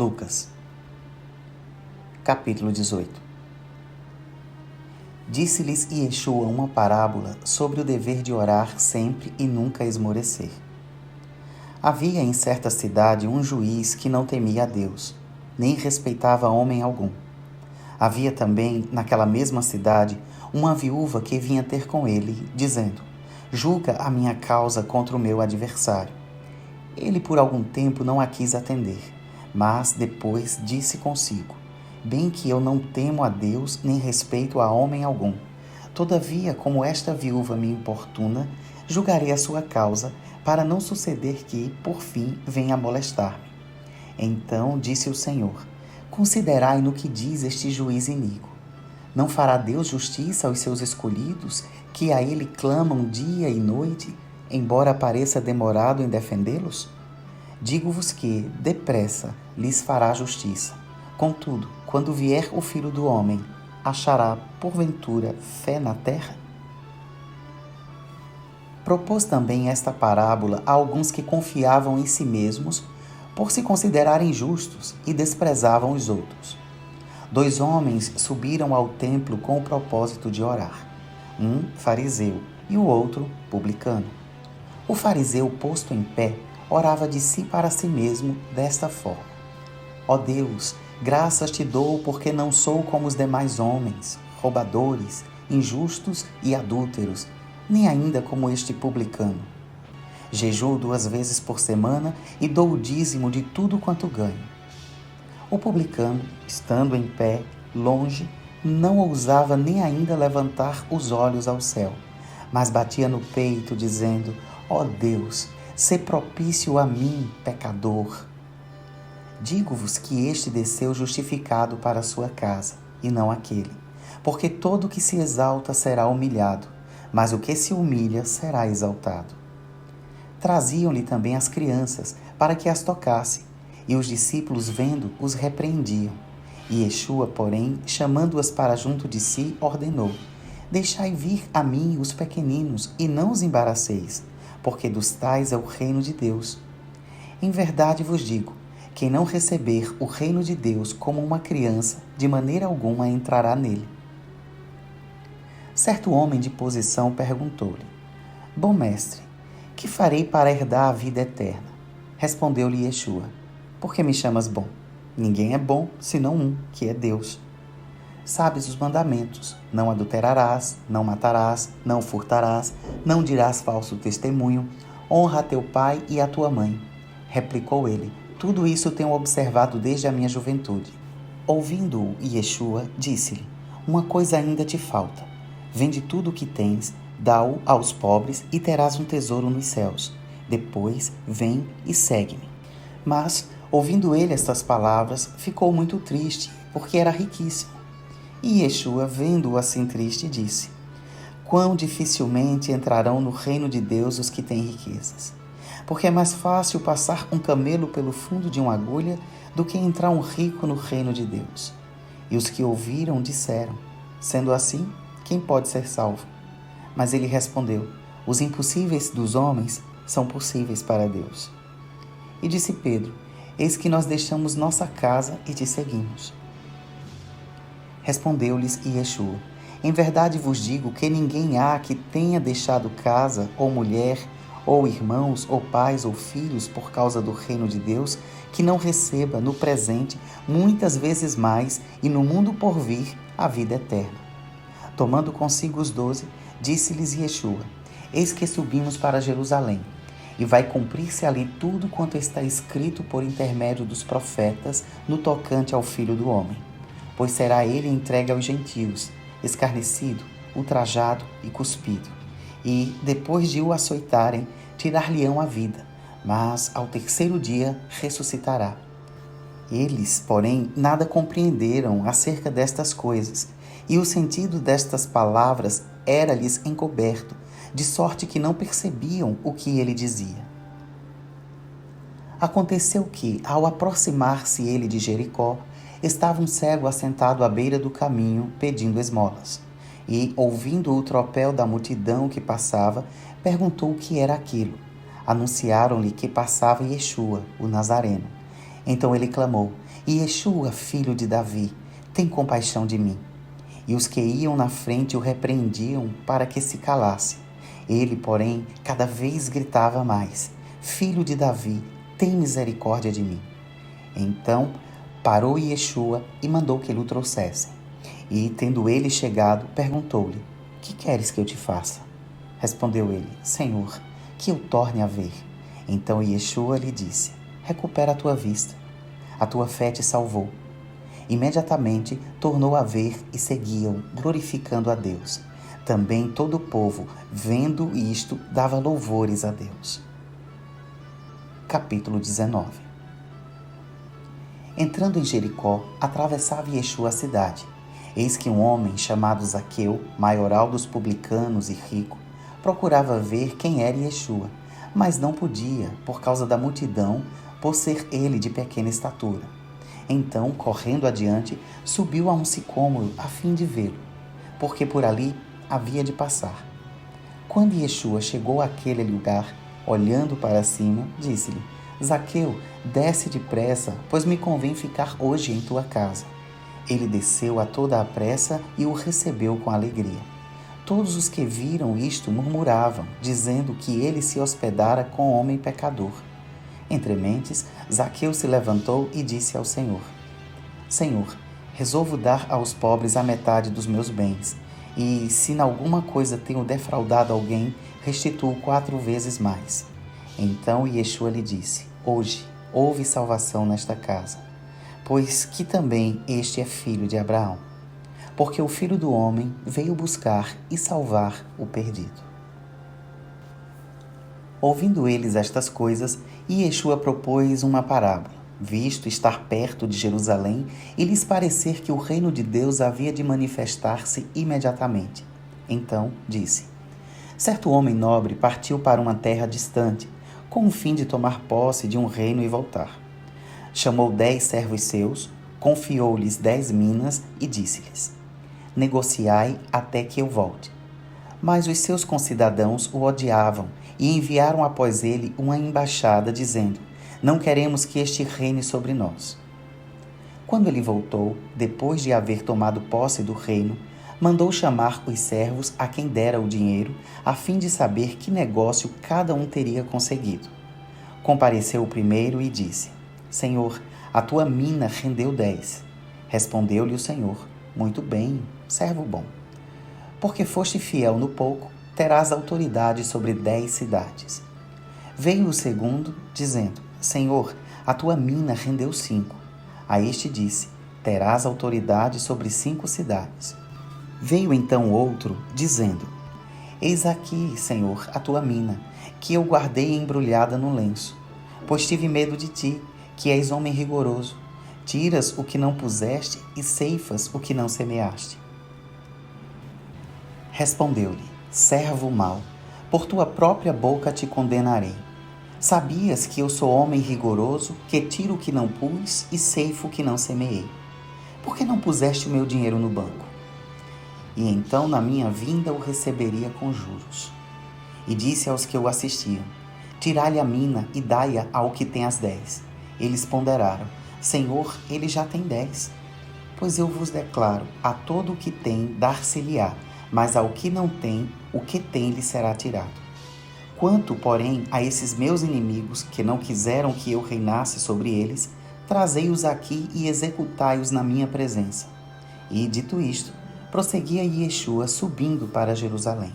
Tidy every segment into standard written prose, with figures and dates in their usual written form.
Lucas, capítulo 18. Disse-lhes Yeshua uma parábola sobre o dever de orar sempre e nunca esmorecer. Havia em certa cidade um juiz que não temia a Deus, nem respeitava homem algum. Havia também, naquela mesma cidade, uma viúva que vinha ter com ele, dizendo: julga a minha causa contra o meu adversário. Ele por algum tempo não a quis atender, mas depois disse consigo: bem que eu não temo a Deus nem respeito a homem algum. Todavia, como esta viúva me importuna, julgarei a sua causa, para não suceder que, por fim, venha a molestar-me. Então disse o Senhor: considerai no que diz este juiz iníquo. Não fará Deus justiça aos seus escolhidos, que a ele clamam dia e noite, embora pareça demorado em defendê-los? Digo-vos que, depressa, lhes fará justiça. Contudo, quando vier o Filho do Homem, achará, porventura, fé na terra? Propôs também esta parábola a alguns que confiavam em si mesmos, por se considerarem justos, e desprezavam os outros. 2 homens subiram ao templo com o propósito de orar, um fariseu e o outro publicano. O fariseu, posto em pé, orava de si para si mesmo desta forma: ó Deus, graças te dou porque não sou como os demais homens, roubadores, injustos e adúlteros, nem ainda como este publicano. Jejuo 2 vezes por semana e dou o dízimo de tudo quanto ganho. O publicano, estando em pé, longe, não ousava nem ainda levantar os olhos ao céu, mas batia no peito, dizendo: ó Deus, sê propício a mim, pecador. Digo-vos que este desceu justificado para a sua casa, e não aquele, porque todo o que se exalta será humilhado, mas o que se humilha será exaltado. Traziam-lhe também as crianças, para que as tocasse, e os discípulos, vendo, os repreendiam. E Yeshua, porém, chamando-as para junto de si, ordenou: deixai vir a mim os pequeninos, e não os embaraceis, porque dos tais é o reino de Deus. Em verdade vos digo, quem não receber o reino de Deus como uma criança, de maneira alguma entrará nele. Certo homem de posição perguntou-lhe: bom mestre, que farei para herdar a vida eterna? Respondeu-lhe Yeshua: por que me chamas bom? Ninguém é bom, senão um, que é Deus. Sabes os mandamentos: não adulterarás, não matarás, não furtarás, não dirás falso testemunho, honra a teu pai e a tua mãe. Replicou ele: tudo isso tenho observado desde a minha juventude. Ouvindo-o Yeshua, disse-lhe: uma coisa ainda te falta. Vende tudo o que tens, dá-o aos pobres e terás um tesouro nos céus. Depois, vem e segue-me. Mas, ouvindo ele estas palavras, ficou muito triste, porque era riquíssimo. E Yeshua, vendo-o assim triste, disse: quão dificilmente entrarão no reino de Deus os que têm riquezas. Porque é mais fácil passar um camelo pelo fundo de uma agulha do que entrar um rico no reino de Deus. E os que ouviram disseram: sendo assim, quem pode ser salvo? Mas ele respondeu: os impossíveis dos homens são possíveis para Deus. E disse Pedro: eis que nós deixamos nossa casa e te seguimos. Respondeu-lhes Yeshua: em verdade vos digo que ninguém há que tenha deixado casa, ou mulher, ou irmãos, ou pais, ou filhos, por causa do reino de Deus, que não receba no presente muitas vezes mais, e no mundo por vir a vida eterna. Tomando consigo os 12, disse-lhes Yeshua: eis que subimos para Jerusalém, e vai cumprir-se ali tudo quanto está escrito por intermédio dos profetas no tocante ao Filho do Homem. Pois será ele entregue aos gentios, escarnecido, ultrajado e cuspido. E, depois de o açoitarem, tirar-lhe-ão a vida, mas ao 3º dia ressuscitará. Eles, porém, nada compreenderam acerca destas coisas, e o sentido destas palavras era-lhes encoberto, de sorte que não percebiam o que ele dizia. Aconteceu que, ao aproximar-se ele de Jericó, estava um cego assentado à beira do caminho, pedindo esmolas. E, ouvindo o tropel da multidão que passava, perguntou o que era aquilo. Anunciaram-lhe que passava Yeshua, o Nazareno. Então ele clamou: Ieshua, filho de Davi, tem compaixão de mim. E os que iam na frente o repreendiam para que se calasse. Ele, porém, cada vez gritava mais: Filho de Davi, tem misericórdia de mim. Então parou Ieshua e mandou que lhe trouxessem. E, tendo ele chegado, perguntou-lhe: Que queres que eu te faça? Respondeu ele: Senhor, que eu torne a ver. Então Ieshua lhe disse: Recupera a tua vista. A tua fé te salvou. Imediatamente tornou a ver e seguiam, glorificando a Deus. Também todo o povo, vendo isto, dava louvores a Deus. Capítulo 19. Entrando em Jericó, atravessava Ieshua a cidade. Eis que um homem chamado Zaqueu, maioral dos publicanos e rico, procurava ver quem era Ieshua, mas não podia, por causa da multidão, por ser ele de pequena estatura. Então, correndo adiante, subiu a um sicômoro a fim de vê-lo, porque por ali havia de passar. Quando Ieshua chegou àquele lugar, olhando para cima, disse-lhe: Zaqueu, desce depressa, pois me convém ficar hoje em tua casa. Ele desceu a toda a pressa e o recebeu com alegria. Todos os que viram isto murmuravam, dizendo que ele se hospedara com homem pecador. Entre mentes, Zaqueu se levantou e disse ao Senhor: Senhor, resolvo dar aos pobres a metade dos meus bens, e se em alguma coisa tenho defraudado alguém, restituo 4 vezes mais. Então Ieshua lhe disse: Hoje houve salvação nesta casa, pois que também este é filho de Abraão, porque o Filho do Homem veio buscar e salvar o perdido. Ouvindo eles estas coisas, Ieshua propôs uma parábola, visto estar perto de Jerusalém e lhes parecer que o reino de Deus havia de manifestar-se imediatamente. Então disse: Certo homem nobre partiu para uma terra distante, com o fim de tomar posse de um reino e voltar. Chamou 10 servos seus, confiou-lhes 10 minas e disse-lhes: Negociai até que eu volte. Mas os seus concidadãos o odiavam e enviaram após ele uma embaixada, dizendo: Não queremos que este reine sobre nós. Quando ele voltou, depois de haver tomado posse do reino, mandou chamar os servos a quem dera o dinheiro, a fim de saber que negócio cada um teria conseguido. Compareceu o primeiro e disse: Senhor, a tua mina rendeu 10. Respondeu-lhe o Senhor: Muito bem, servo bom. Porque foste fiel no pouco, terás autoridade sobre 10 cidades. Veio o segundo, dizendo: Senhor, a tua mina rendeu 5. A este disse: Terás autoridade sobre 5 cidades. Veio então outro, dizendo: Eis aqui, Senhor, a tua mina, que eu guardei embrulhada no lenço. Pois tive medo de ti, que és homem rigoroso. Tiras o que não puseste e ceifas o que não semeaste. Respondeu-lhe: Servo mau, por tua própria boca te condenarei. Sabias que eu sou homem rigoroso, que tiro o que não pus e ceifo o que não semeei? Por que não puseste o meu dinheiro no banco? E então na minha vinda o receberia com juros. E disse aos que o assistiam: Tirai-lhe a mina e dai-a ao que tem as 10. Eles ponderaram: Senhor, ele já tem 10. Pois eu vos declaro, a todo o que tem dar-se-lhe-á, mas ao que não tem, o que tem lhe será tirado. Quanto, porém, a esses meus inimigos, que não quiseram que eu reinasse sobre eles, trazei-os aqui e executai-os na minha presença. E, dito isto, prosseguia Ieshua subindo para Jerusalém.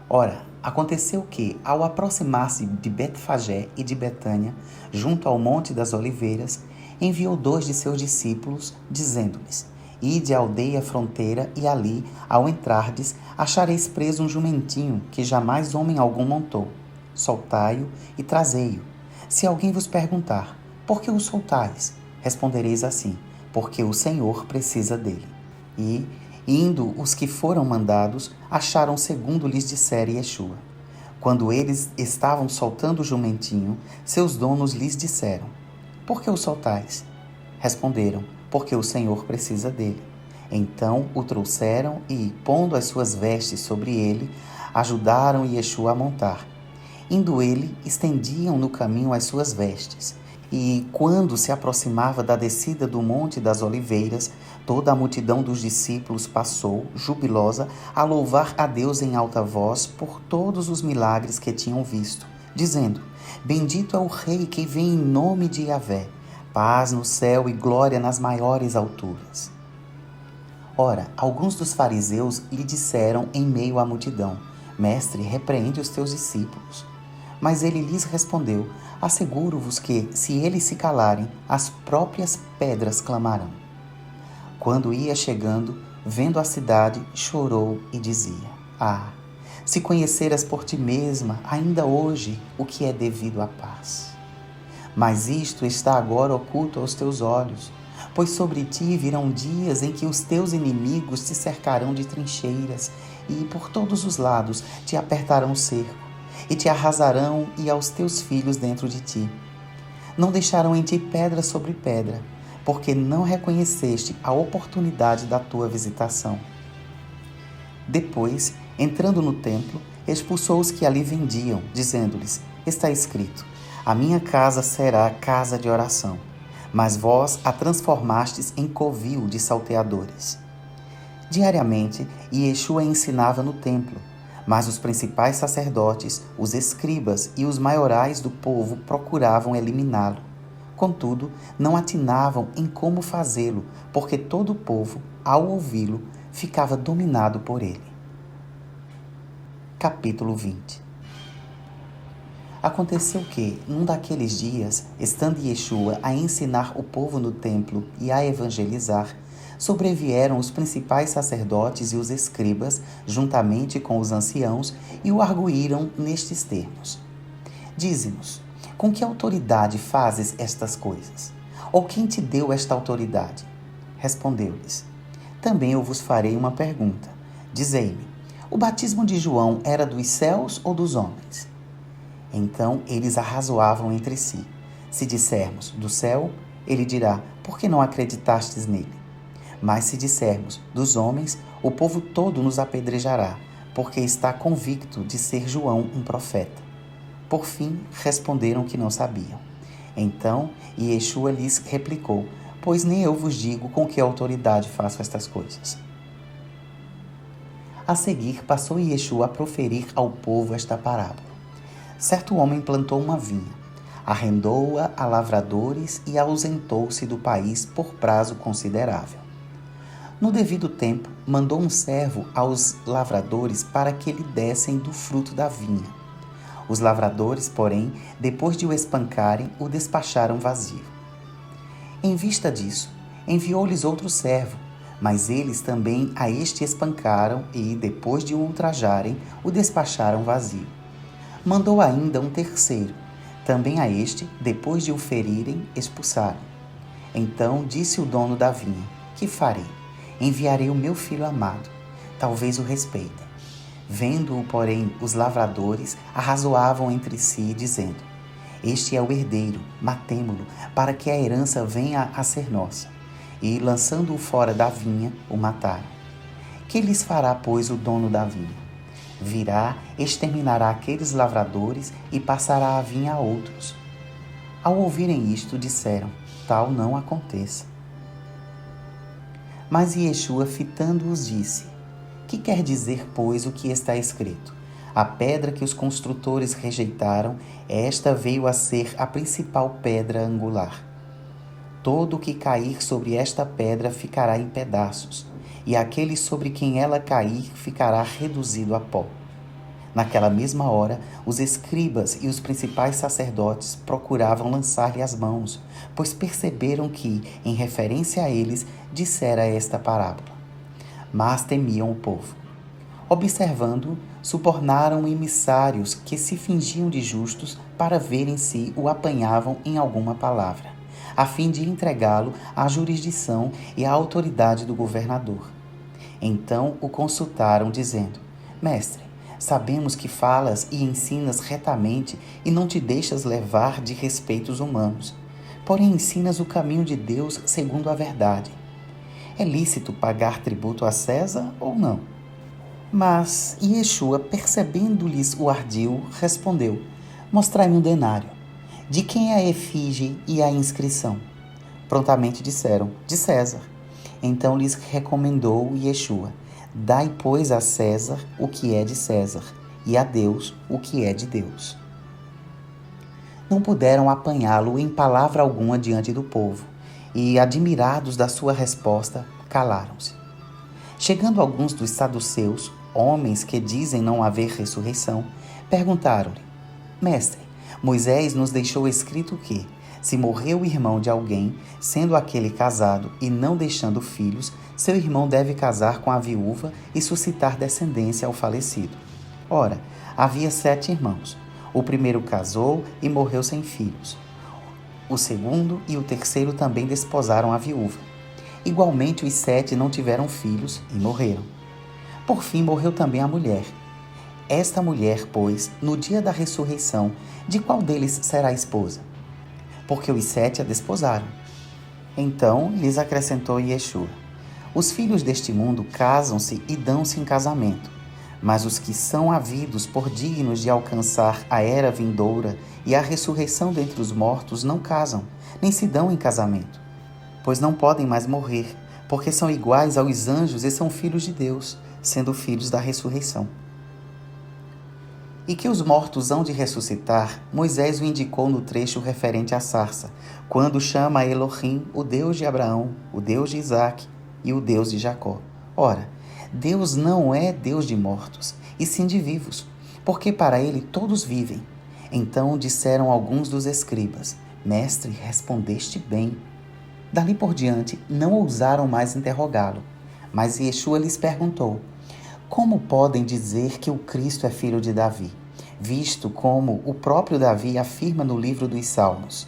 Ora, aconteceu que, ao aproximar-se de Betfagé e de Betânia, junto ao Monte das Oliveiras, enviou 2 de seus discípulos, dizendo-lhes: Ide à aldeia fronteira, e ali, ao entrardes, achareis preso um jumentinho que jamais homem algum montou. Soltai-o e trazei-o. Se alguém vos perguntar: Por que o soltais? Respondereis assim: Porque o Senhor precisa dele. E, indo os que foram mandados, acharam segundo lhes dissera Ieshua. Quando eles estavam soltando o jumentinho, seus donos lhes disseram: Por que o soltais? Responderam: Porque o Senhor precisa dele. Então o trouxeram e, pondo as suas vestes sobre ele, ajudaram Ieshua a montar. Indo ele, estendiam no caminho as suas vestes. E quando se aproximava da descida do Monte das Oliveiras, toda a multidão dos discípulos passou, jubilosa, a louvar a Deus em alta voz por todos os milagres que tinham visto, dizendo: Bendito é o Rei que vem em nome de Yahvé, paz no céu e glória nas maiores alturas. Ora, alguns dos fariseus lhe disseram em meio à multidão: Mestre, repreende os teus discípulos. Mas ele lhes respondeu: Asseguro-vos que, se eles se calarem, as próprias pedras clamarão. Quando ia chegando, vendo a cidade, chorou e dizia: Ah, se conheceras por ti mesma, ainda hoje, o que é devido à paz. Mas isto está agora oculto aos teus olhos, pois sobre ti virão dias em que os teus inimigos te cercarão de trincheiras e por todos os lados te apertarão o cerco e te arrasarão e aos teus filhos dentro de ti. Não deixarão em ti pedra sobre pedra, porque não reconheceste a oportunidade da tua visitação. Depois, entrando no templo, expulsou os que ali vendiam, dizendo-lhes: Está escrito: A minha casa será casa de oração, mas vós a transformastes em covil de salteadores. Diariamente, Yeshua ensinava no templo, mas os principais sacerdotes, os escribas e os maiorais do povo procuravam eliminá-lo. Contudo, não atinavam em como fazê-lo, porque todo o povo, ao ouvi-lo, ficava dominado por ele. Capítulo 20. Aconteceu que, num daqueles dias, estando Yeshua a ensinar o povo no templo e a evangelizar, sobrevieram os principais sacerdotes e os escribas, juntamente com os anciãos, e o arguíram nestes termos: Dize-nos, com que autoridade fazes estas coisas? Ou quem te deu esta autoridade? Respondeu-lhes: Também eu vos farei uma pergunta. Dizei-me, o batismo de João era dos céus ou dos homens? Então eles arrazoavam entre si. Se dissermos do céu, ele dirá: Por que não acreditastes nele? Mas se dissermos dos homens, o povo todo nos apedrejará, porque está convicto de ser João um profeta. Por fim, responderam que não sabiam. Então Yeshua lhes replicou: Pois nem eu vos digo com que autoridade faço estas coisas. A seguir, passou Yeshua a proferir ao povo esta parábola. Certo homem plantou uma vinha, arrendou-a a lavradores e ausentou-se do país por prazo considerável. No devido tempo, mandou um servo aos lavradores para que lhe dessem do fruto da vinha. Os lavradores, porém, depois de o espancarem, o despacharam vazio. Em vista disso, enviou-lhes outro servo, mas eles também a este espancaram e, depois de o ultrajarem, o despacharam vazio. Mandou ainda um terceiro, também a este, depois de o ferirem, expulsaram. Então disse o dono da vinha: Que farei? Enviarei o meu filho amado, talvez o respeitem. Vendo-o, porém, os lavradores arrazoavam entre si, dizendo: Este é o herdeiro, matemo-lo, para que a herança venha a ser nossa. E, lançando-o fora da vinha, o mataram. Que lhes fará, pois, o dono da vinha? Virá, exterminará aqueles lavradores e passará a vinha a outros. Ao ouvirem isto, disseram: Tal não aconteça. Mas Yeshua, fitando-os, disse: Que quer dizer, pois, o que está escrito? A pedra que os construtores rejeitaram, esta veio a ser a principal pedra angular. Todo o que cair sobre esta pedra ficará em pedaços, e aquele sobre quem ela cair ficará reduzido a pó. Naquela mesma hora, os escribas e os principais sacerdotes procuravam lançar-lhe as mãos, pois perceberam que, em referência a eles, dissera esta parábola. Mas temiam o povo. Observando-o, subornaram emissários que se fingiam de justos para verem se o apanhavam em alguma palavra, a fim de entregá-lo à jurisdição e à autoridade do governador. Então o consultaram, dizendo: Mestre, sabemos que falas e ensinas retamente e não te deixas levar de respeitos humanos, porém ensinas o caminho de Deus segundo a verdade. É lícito pagar tributo a César ou não? Mas Yeshua, percebendo-lhes o ardil, respondeu: Mostrai-me um denário. De quem é a efígie e a inscrição? Prontamente disseram: de César. Então lhes recomendou Yeshua: dai, pois, a César o que é de César, e a Deus o que é de Deus. Não puderam apanhá-lo em palavra alguma diante do povo, e, admirados da sua resposta, calaram-se. Chegando alguns dos saduceus, homens que dizem não haver ressurreição, perguntaram-lhe: Mestre, Moisés nos deixou escrito que, se morreu o irmão de alguém, sendo aquele casado e não deixando filhos, seu irmão deve casar com a viúva e suscitar descendência ao falecido. Ora, havia 7 irmãos. O primeiro casou e morreu sem filhos. O segundo e o terceiro também desposaram a viúva. Igualmente, os 7 não tiveram filhos e morreram. Por fim, morreu também a mulher. Esta mulher, pois, no dia da ressurreição, de qual deles será esposa? Porque os 7 a desposaram. Então lhes acrescentou Yeshua: os filhos deste mundo casam-se e dão-se em casamento, mas os que são havidos por dignos de alcançar a era vindoura e a ressurreição dentre os mortos não casam, nem se dão em casamento, pois não podem mais morrer, porque são iguais aos anjos e são filhos de Deus, sendo filhos da ressurreição. E que os mortos hão de ressuscitar, Moisés o indicou no trecho referente à sarça, quando chama a Elohim o Deus de Abraão, o Deus de Isaque e o Deus de Jacó. Ora, Deus não é Deus de mortos, e sim de vivos, porque para ele todos vivem. Então disseram alguns dos escribas: Mestre, respondeste bem. Dali por diante não ousaram mais interrogá-lo, mas Yeshua lhes perguntou: como podem dizer que o Cristo é filho de Davi, visto como o próprio Davi afirma no livro dos Salmos: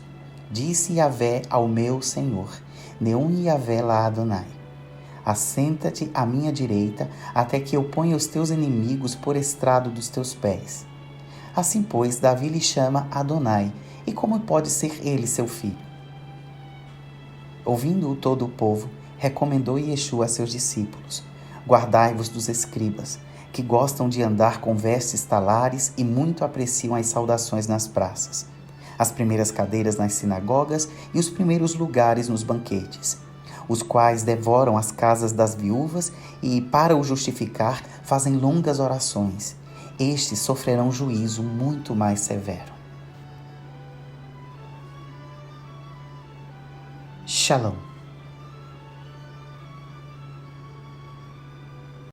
disse Yahvé ao meu Senhor, Neum Yahvé lá Adonai: assenta-te à minha direita, até que eu ponha os teus inimigos por estrado dos teus pés. Assim, pois, Davi lhe chama Adonai, e como pode ser ele seu filho? Ouvindo-o todo o povo, recomendou Yeshua a seus discípulos: guardai-vos dos escribas, que gostam de andar com vestes talares e muito apreciam as saudações nas praças, as primeiras cadeiras nas sinagogas e os primeiros lugares nos banquetes, os quais devoram as casas das viúvas e, para o justificar, fazem longas orações. Estes sofrerão juízo muito mais severo. Shalom.